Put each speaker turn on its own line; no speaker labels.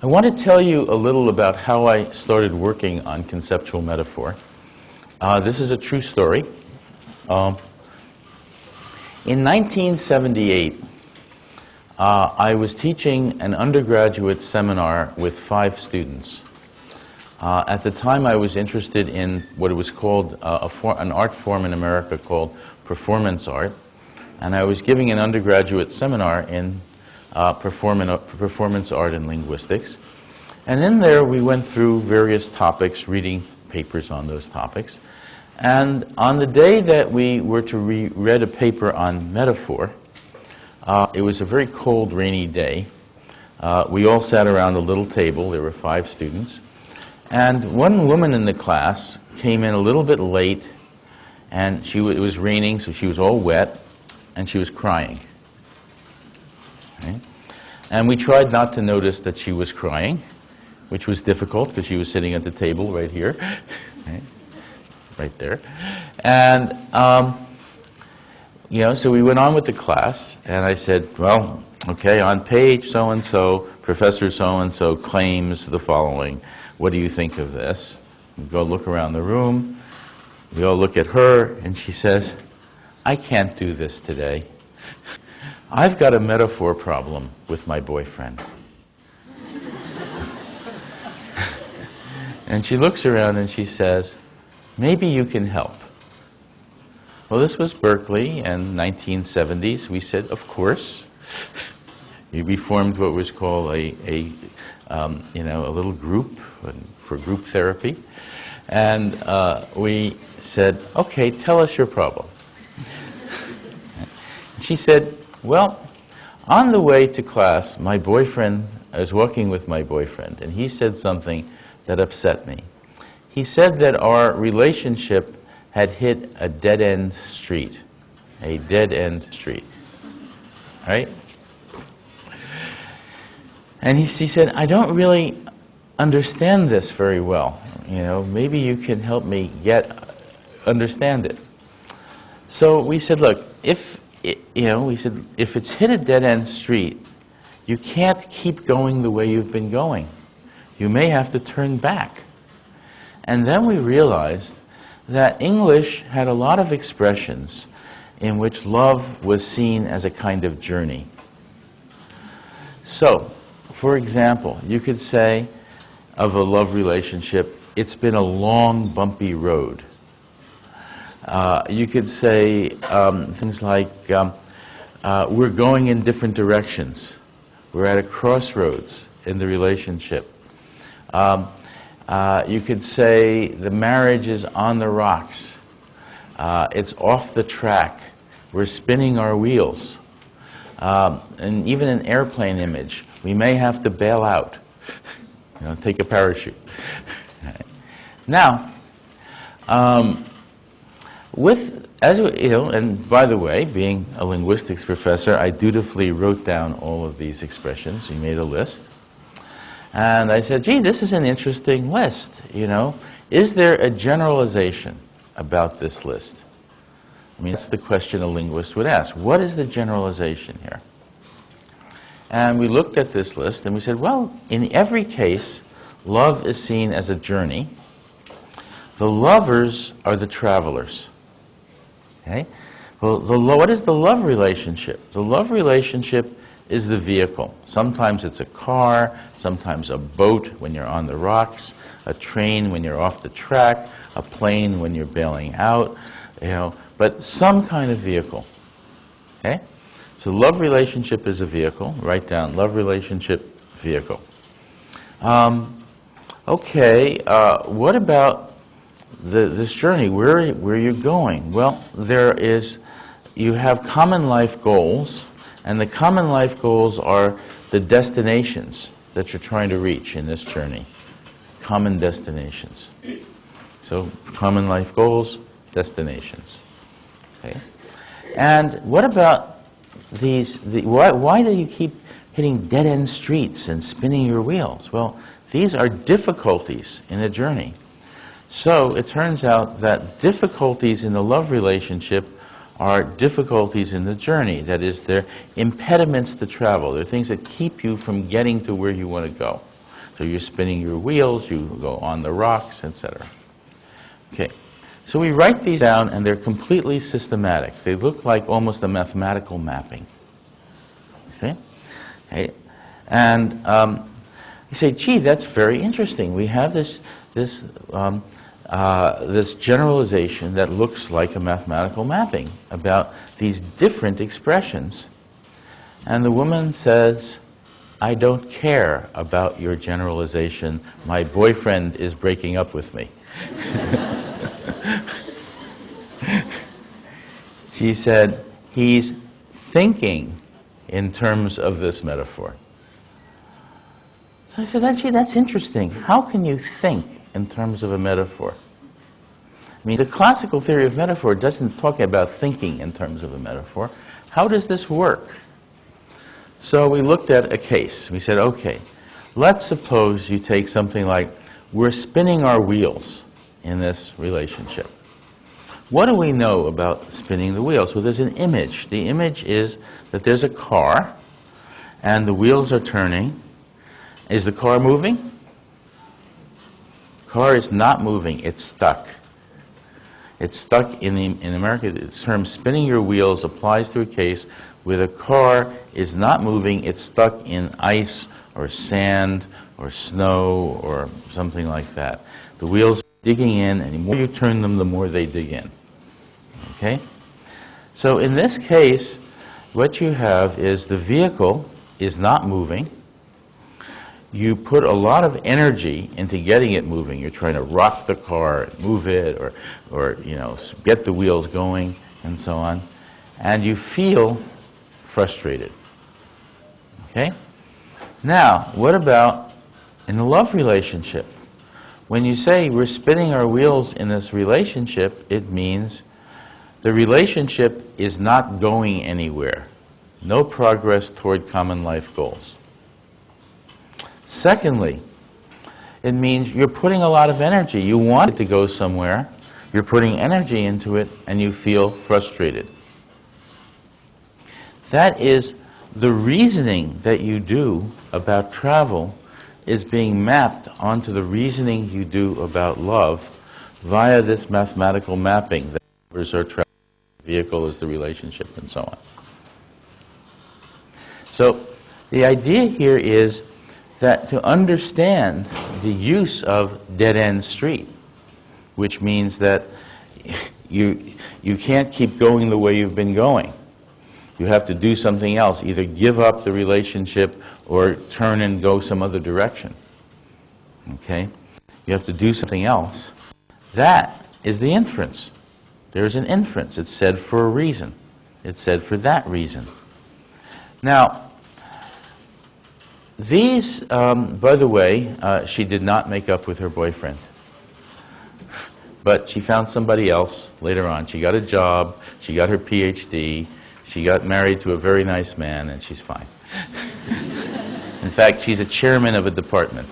I want to tell you a little about how I started working on conceptual metaphor. This is a true story. In 1978, I was teaching an undergraduate seminar with 5 students. At the time, I was interested in what it was called an art form in America called performance art, and I was giving an undergraduate seminar in performance art and linguistics. And in there, we went through various topics, reading papers on those topics. And on the day that we were to read a paper on metaphor, it was a very cold, rainy day. We all sat around a little table. There were 5 students. And one woman in the class came in a little bit late, and it was raining, so she was all wet, and she was crying. Okay? And we tried not to notice that she was crying, which was difficult because she was sitting at the table right here, okay? Right there. And, so we went on with the class, and I said, well, okay, on page so-and-so, Professor so-and-so claims the following. What do you think of this? We go look around the room. We all look at her, and she says, I can't do this today. I've got a metaphor problem with my boyfriend. And she looks around and she says, maybe you can help. Well, this was Berkeley in 1970s. We said, of course. We formed what was called a little group for group therapy. And we said, okay, tell us your problem. She said, well, on the way to class, I was walking with my boyfriend, and he said something that upset me. He said that our relationship had hit a dead-end street. A dead-end street. Right? And he said, I don't really understand this very well. Maybe you can help me understand it. So we said, look, if it's hit a dead-end street, you can't keep going the way you've been going. You may have to turn back. And then we realized that English had a lot of expressions in which love was seen as a kind of journey. So, for example, you could say of a love relationship, it's been a long, bumpy road. You could say things like, we're going in different directions. We're at a crossroads in the relationship. You could say the marriage is on the rocks. It's off the track. We're spinning our wheels. And even an airplane image, we may have to bail out. Take a parachute. Now, and by the way, being a linguistics professor, I dutifully wrote down all of these expressions. We made a list. And I said, gee, this is an interesting list, Is there a generalization about this list? That's the question a linguist would ask. What is the generalization here? And we looked at this list and we said, well, in every case, love is seen as a journey. The lovers are the travelers. Okay? Well, what is the love relationship? The love relationship is the vehicle. Sometimes it's a car, sometimes a boat when you're on the rocks, a train when you're off the track, a plane when you're bailing out, but some kind of vehicle. Okay? So love relationship is a vehicle. Write down love relationship, vehicle. What about this journey? Where are you going? Well, you have common life goals, and the common life goals are the destinations that you're trying to reach in this journey. Common destinations. So, common life goals, destinations. Okay. And what about why do you keep hitting dead-end streets and spinning your wheels? Well, these are difficulties in a journey. So, it turns out that difficulties in the love relationship are difficulties in the journey. That is, they're impediments to travel. They're things that keep you from getting to where you want to go. So you're spinning your wheels, you go on the rocks, etc. Okay. So we write these down, and they're completely systematic. They look like almost a mathematical mapping. Okay? Okay. And you say, gee, that's very interesting. We have this generalization that looks like a mathematical mapping about these different expressions. And the woman says, I don't care about your generalization. My boyfriend is breaking up with me. She said, he's thinking in terms of this metaphor. So I said, gee, that's interesting. How can you think in terms of a metaphor? I mean, the classical theory of metaphor doesn't talk about thinking in terms of a metaphor. How does this work? So we looked at a case. We said, okay, let's suppose you take something like, we're spinning our wheels in this relationship. What do we know about spinning the wheels? Well, there's an image. The image is that there's a car, and the wheels are turning. Is the car moving? The car is not moving. It's stuck. It's stuck in America. The term spinning your wheels applies to a case where the car is not moving. It's stuck in ice or sand or snow or something like that. The wheels are digging in, and the more you turn them, the more they dig in. Okay? So in this case, what you have is the vehicle is not moving. You put a lot of energy into getting it moving. You're trying to rock the car, move it, or get the wheels going, and so on. And you feel frustrated. Okay? Now, what about in a love relationship? When you say we're spinning our wheels in this relationship, it means the relationship is not going anywhere. No progress toward common life goals. Secondly, it means you're putting a lot of energy. You want it to go somewhere. You're putting energy into it, and you feel frustrated. That is, the reasoning that you do about travel is being mapped onto the reasoning you do about love via this mathematical mapping that covers our travel, vehicle is the relationship, and so on. So the idea here is that to understand the use of dead-end street, which means that you can't keep going the way you've been going. You have to do something else, either give up the relationship or turn and go some other direction. Okay? You have to do something else. That is the inference. There's an inference. It's said for a reason. It's said for that reason. Now, these, by the way, she did not make up with her boyfriend. But she found somebody else later on. She got a job, she got her PhD, she got married to a very nice man, and she's fine. In fact, she's a chairman of a department.